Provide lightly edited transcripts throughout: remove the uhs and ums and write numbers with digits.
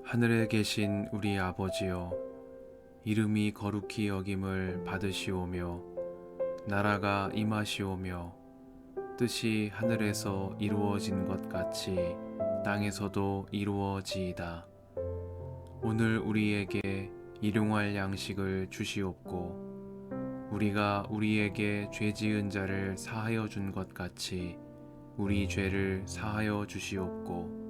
하늘에 계신 우리 아버지여, 이름이 거룩히 여김을 받으시오며 나라가 임하시오며 뜻이 하늘에서 이루어진 것 같이 땅에서도 이루어지이다. 오늘 우리에게 일용할 양식을 주시옵고 우리가 우리에게 죄 지은 자를 사하여 준 것 같이 우리 죄를 사하여 주시옵고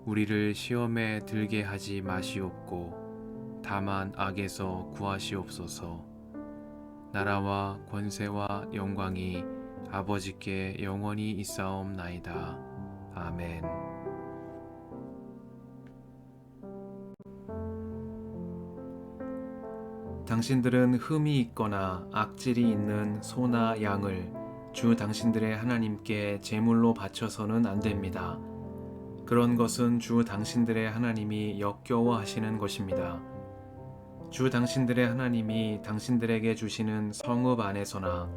우리를 시험에 들게 하지 마시옵고 다만 악에서 구하시옵소서. 나라와 권세와 영광이 아버지께 영원히 있사옵나이다. 아멘. 당신들은 흠이 있거나 악질이 있는 소나 양을 주 당신들의 하나님께 제물로 바쳐서는 안 됩니다. 그런 것은 주 당신들의 하나님이 역겨워하시는 것입니다. 주 당신들의 하나님이 당신들에게 주시는 성읍 안에서나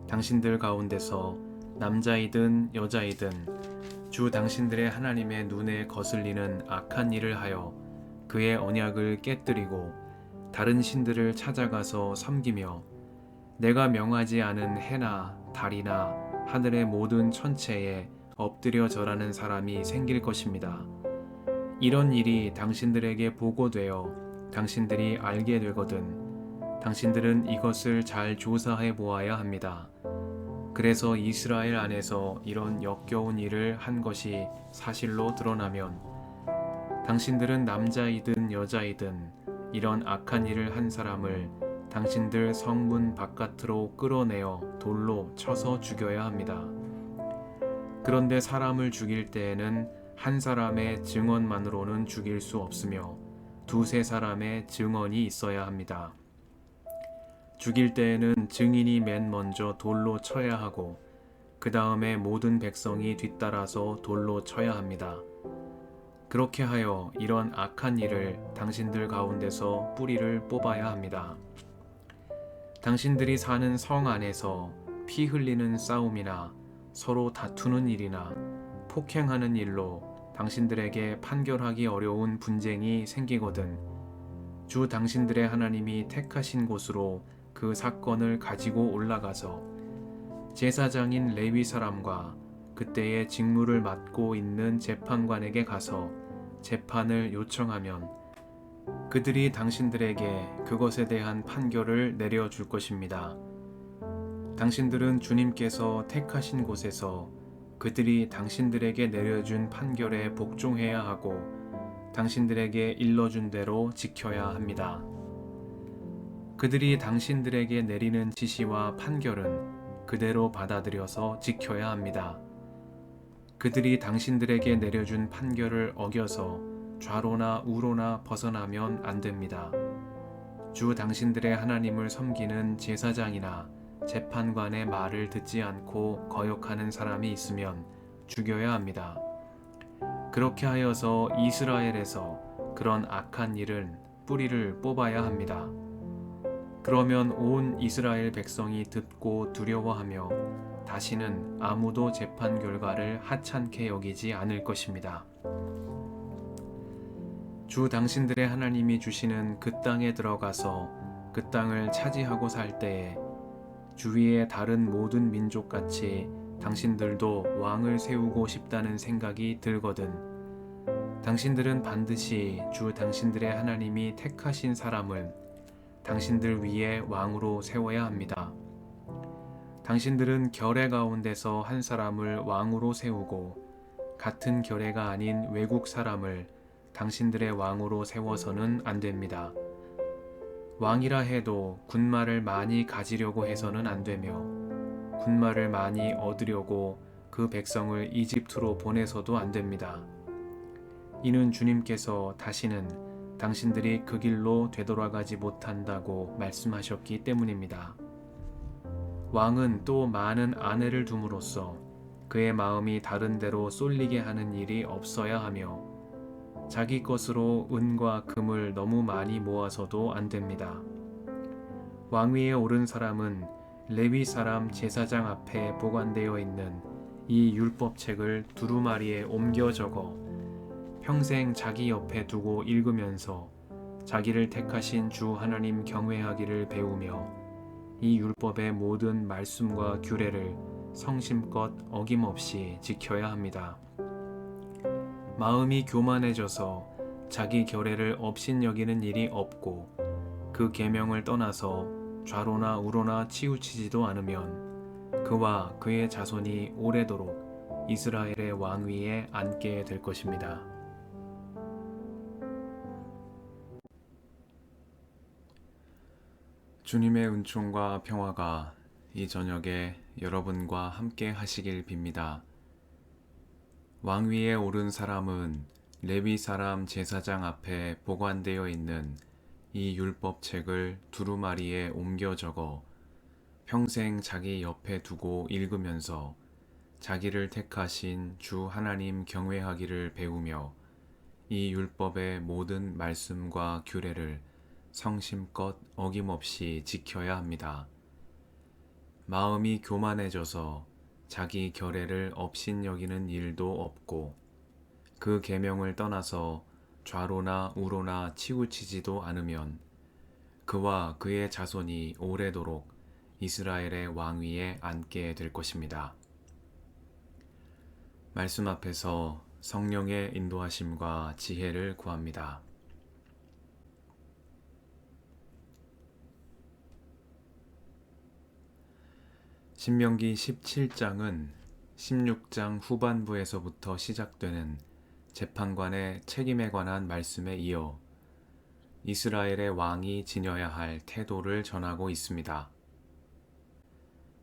당신들 가운데서 남자이든 여자이든 주 당신들의 하나님의 눈에 거슬리는 악한 일을 하여 그의 언약을 깨뜨리고 다른 신들을 찾아가서 섬기며 내가 명하지 않은 해나 달이나 하늘의 모든 천체에 엎드려 절하는 사람이 생길 것입니다. 이런 일이 당신들에게 보고되어 당신들이 알게 되거든 당신들은 이것을 잘 조사해 보아야 합니다. 그래서 이스라엘 안에서 이런 역겨운 일을 한 것이 사실로 드러나면 당신들은 남자이든 여자이든 이런 악한 일을 한 사람을 당신들 성문 바깥으로 끌어내어 돌로 쳐서 죽여야 합니다. 그런데 사람을 죽일 때에는 한 사람의 증언만으로는 죽일 수 없으며 두세 사람의 증언이 있어야 합니다. 죽일 때에는 증인이 맨 먼저 돌로 쳐야 하고 그 다음에 모든 백성이 뒤따라서 돌로 쳐야 합니다. 그렇게 하여 이런 악한 일을 당신들 가운데서 뿌리를 뽑아야 합니다. 당신들이 사는 성 안에서 피 흘리는 싸움이나 서로 다투는 일이나 폭행하는 일로 당신들에게 판결하기 어려운 분쟁이 생기거든 주 당신들의 하나님이 택하신 곳으로 그 사건을 가지고 올라가서 제사장인 레위 사람과 그때의 직무를 맡고 있는 재판관에게 가서 재판을 요청하면 그들이 당신들에게 그것에 대한 판결을 내려줄 것입니다. 당신들은 주님께서 택하신 곳에서 그들이 당신들에게 내려준 판결에 복종해야 하고 당신들에게 일러준 대로 지켜야 합니다. 그들이 당신들에게 내리는 지시와 판결은 그대로 받아들여서 지켜야 합니다. 그들이 당신들에게 내려준 판결을 어겨서 좌로나 우로나 벗어나면 안 됩니다. 주 당신들의 하나님을 섬기는 제사장이나 재판관의 말을 듣지 않고 거역하는 사람이 있으면 죽여야 합니다. 그렇게 하여서 이스라엘에서 그런 악한 일은 뿌리를 뽑아야 합니다. 그러면 온 이스라엘 백성이 듣고 두려워하며 다시는 아무도 재판 결과를 하찮게 여기지 않을 것입니다. 주 당신들의 하나님이 주시는 그 땅에 들어가서 그 땅을 차지하고 살 때에 주위의 다른 모든 민족같이 당신들도 왕을 세우고 싶다는 생각이 들거든 당신들은 반드시 주 당신들의 하나님이 택하신 사람을 당신들 위에 왕으로 세워야 합니다. 당신들은 결의 가운데서 한 사람을 왕으로 세우고 같은 결의가 아닌 외국 사람을 당신들의 왕으로 세워서는 안 됩니다. 왕이라 해도 군말을 많이 가지려고 해서는 안 되며 군말을 많이 얻으려고 그 백성을 이집트로 보내서도 안 됩니다. 이는 주님께서 다시는 당신들이 그 길로 되돌아가지 못한다고 말씀하셨기 때문입니다. 왕은 또 많은 아내를 둠으로써 그의 마음이 다른 데로 쏠리게 하는 일이 없어야 하며 자기 것으로 은과 금을 너무 많이 모아서도 안 됩니다. 왕위에 오른 사람은 레위 사람 제사장 앞에 보관되어 있는 이 율법책을 두루마리에 옮겨 적어 평생 자기 옆에 두고 읽으면서 자기를 택하신 주 하나님 경외하기를 배우며 이 율법의 모든 말씀과 규례를 성심껏 어김없이 지켜야 합니다. 마음이 교만해져서 자기 결례를 업신여기는 일이 없고 그 계명을 떠나서 좌로나 우로나 치우치지도 않으면 그와 그의 자손이 오래도록 이스라엘의 왕위에 앉게 될 것입니다. 주님의 은총과 평화가 이 저녁에 여러분과 함께 하시길 빕니다. 왕위에 오른 사람은 레위 사람 제사장 앞에 보관되어 있는 이 율법책을 두루마리에 옮겨 적어 평생 자기 옆에 두고 읽으면서 자기를 택하신 주 하나님 경외하기를 배우며 이 율법의 모든 말씀과 규례를 성심껏 어김없이 지켜야 합니다. 마음이 교만해져서 자기 결례를 업신여기는 일도 없고 그 계명을 떠나서 좌로나 우로나 치우치지도 않으면 그와 그의 자손이 오래도록 이스라엘의 왕위에 앉게 될 것입니다. 말씀 앞에서 성령의 인도하심과 지혜를 구합니다. 신명기 17장은 16장 후반부에서부터 시작되는 재판관의 책임에 관한 말씀에 이어 이스라엘의 왕이 지녀야 할 태도를 전하고 있습니다.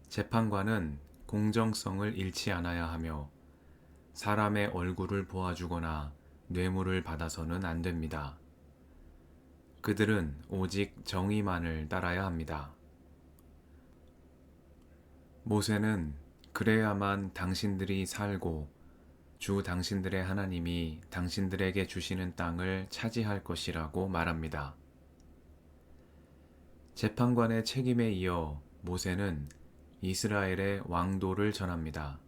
재판관은 공정성을 잃지 않아야 하며 사람의 얼굴을 보아주거나 뇌물을 받아서는 안 됩니다. 그들은 오직 정의만을 따라야 합니다. 모세는 그래야만 당신들이 살고 주 당신들의 하나님이 당신들에게 주시는 땅을 차지할 것이라고 말합니다. 재판관의 책임에 이어 모세는 이스라엘의 왕도를 전합니다.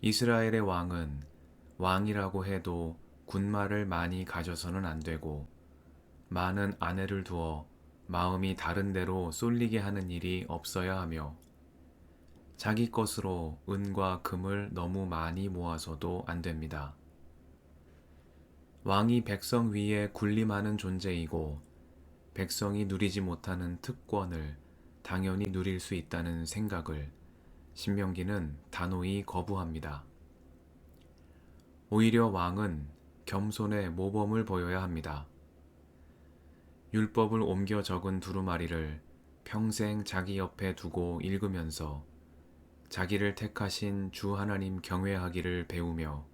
이스라엘의 왕은 왕이라고 해도 군말을 많이 가져서는 안 되고 많은 아내를 두어 마음이 다른 데로 쏠리게 하는 일이 없어야 하며 자기 것으로 은과 금을 너무 많이 모아서도 안 됩니다. 왕이 백성 위에 군림하는 존재이고 백성이 누리지 못하는 특권을 당연히 누릴 수 있다는 생각을 신명기는 단호히 거부합니다. 오히려 왕은 겸손의 모범을 보여야 합니다. 율법을 옮겨 적은 두루마리를 평생 자기 옆에 두고 읽으면서 자기를 택하신 주 하나님 경외하기를 배우며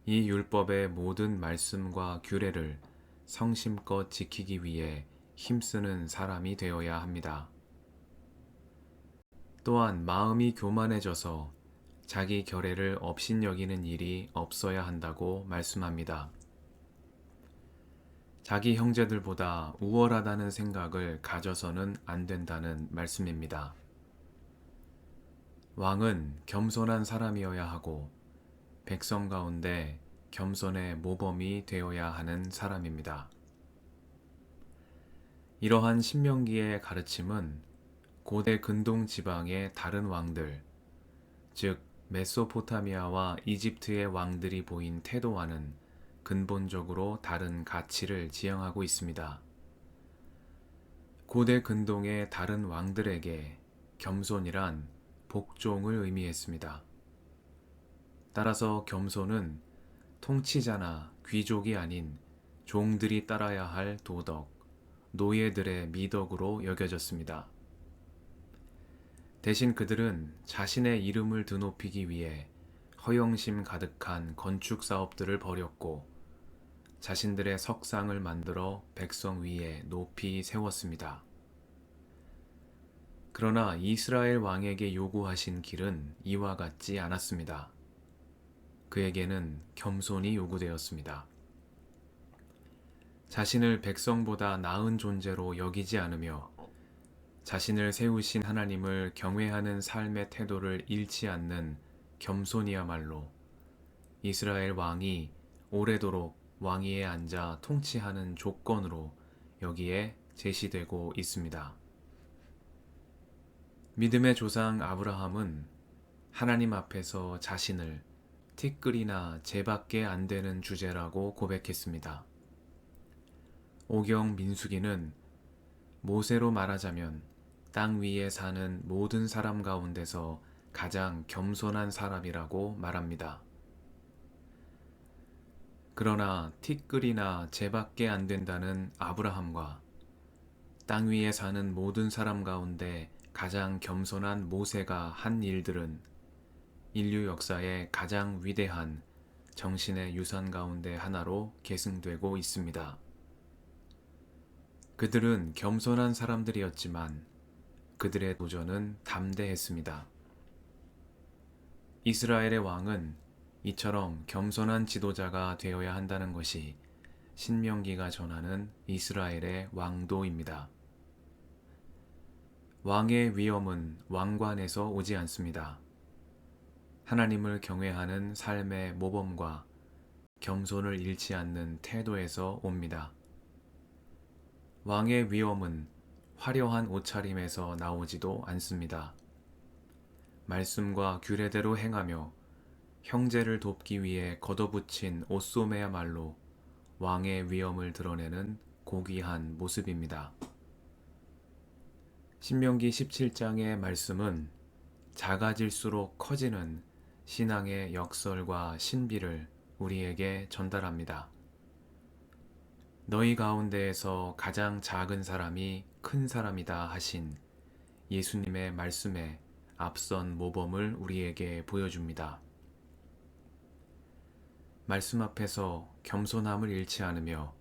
이 율법의 모든 말씀과 규례를 성심껏 지키기 위해 힘쓰는 사람이 되어야 합니다. 또한 마음이 교만해져서 자기 결례를 업신여기는 일이 없어야 한다고 말씀합니다. 자기 형제들보다 우월하다는 생각을 가져서는 안 된다는 말씀입니다. 왕은 겸손한 사람이어야 하고 백성 가운데 겸손의 모범이 되어야 하는 사람입니다. 이러한 신명기의 가르침은 고대 근동 지방의 다른 왕들, 즉 메소포타미아와 이집트의 왕들이 보인 태도와는 근본적으로 다른 가치를 지향하고 있습니다. 고대 근동의 다른 왕들에게 겸손이란 복종을 의미했습니다. 따라서 겸손은 통치자나 귀족이 아닌 종들이 따라야 할 도덕, 노예들의 미덕으로 여겨졌습니다. 대신 그들은 자신의 이름을 드높이기 위해 허영심 가득한 건축 사업들을 벌였고 자신들의 석상을 만들어 백성 위에 높이 세웠습니다. 그러나 이스라엘 왕에게 요구하신 길은 이와 같지 않았습니다. 그에게는 겸손이 요구되었습니다. 자신을 백성보다 나은 존재로 여기지 않으며 자신을 세우신 하나님을 경외하는 삶의 태도를 잃지 않는 겸손이야말로 이스라엘 왕이 오래도록 왕위에 앉아 통치하는 조건으로 여기에 제시되고 있습니다. 믿음의 조상 아브라함은 하나님 앞에서 자신을 티끌이나 재밖에 안 되는 주제라고 고백했습니다. 오경 민수기는 모세로 말하자면 땅 위에 사는 모든 사람 가운데서 가장 겸손한 사람이라고 말합니다. 그러나 티끌이나 재밖에 안 된다는 아브라함과 땅 위에 사는 모든 사람 가운데 가장 겸손한 모세가 한 일들은 인류 역사의 가장 위대한 정신의 유산 가운데 하나로 계승되고 있습니다. 그들은 겸손한 사람들이었지만 그들의 도전은 담대했습니다. 이스라엘의 왕은 이처럼 겸손한 지도자가 되어야 한다는 것이 신명기가 전하는 이스라엘의 왕도입니다. 왕의 위엄은 왕관에서 오지 않습니다. 하나님을 경외하는 삶의 모범과 겸손을 잃지 않는 태도에서 옵니다. 왕의 위엄은 화려한 옷차림에서 나오지도 않습니다. 말씀과 규례대로 행하며 형제를 돕기 위해 걷어붙인 옷소매야말로 왕의 위엄을 드러내는 고귀한 모습입니다. 신명기 17장의 말씀은 작아질수록 커지는 신앙의 역설과 신비를 우리에게 전달합니다. 너희 가운데에서 가장 작은 사람이 큰 사람이다 하신 예수님의 말씀에 앞선 모범을 우리에게 보여줍니다. 말씀 앞에서 겸손함을 잃지 않으며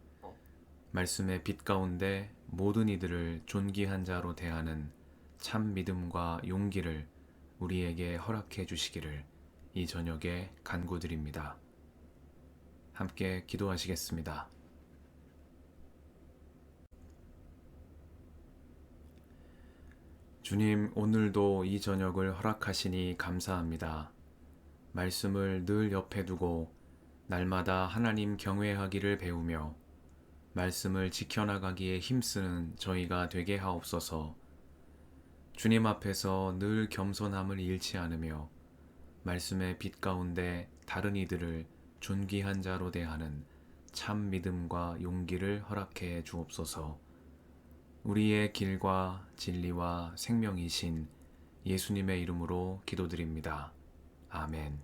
말씀의 빛 가운데 모든 이들을 존귀한 자로 대하는 참 믿음과 용기를 우리에게 허락해 주시기를 이 저녁에 간구드립니다. 함께 기도하시겠습니다. 주님, 오늘도 이 저녁을 허락하시니 감사합니다. 말씀을 늘 옆에 두고 날마다 하나님 경외하기를 배우며 말씀을 지켜나가기에 힘쓰는 저희가 되게 하옵소서. 주님 앞에서 늘 겸손함을 잃지 않으며 말씀의 빛 가운데 다른 이들을 존귀한 자로 대하는 참 믿음과 용기를 허락해 주옵소서. 우리의 길과 진리와 생명이신 예수님의 이름으로 기도드립니다. 아멘.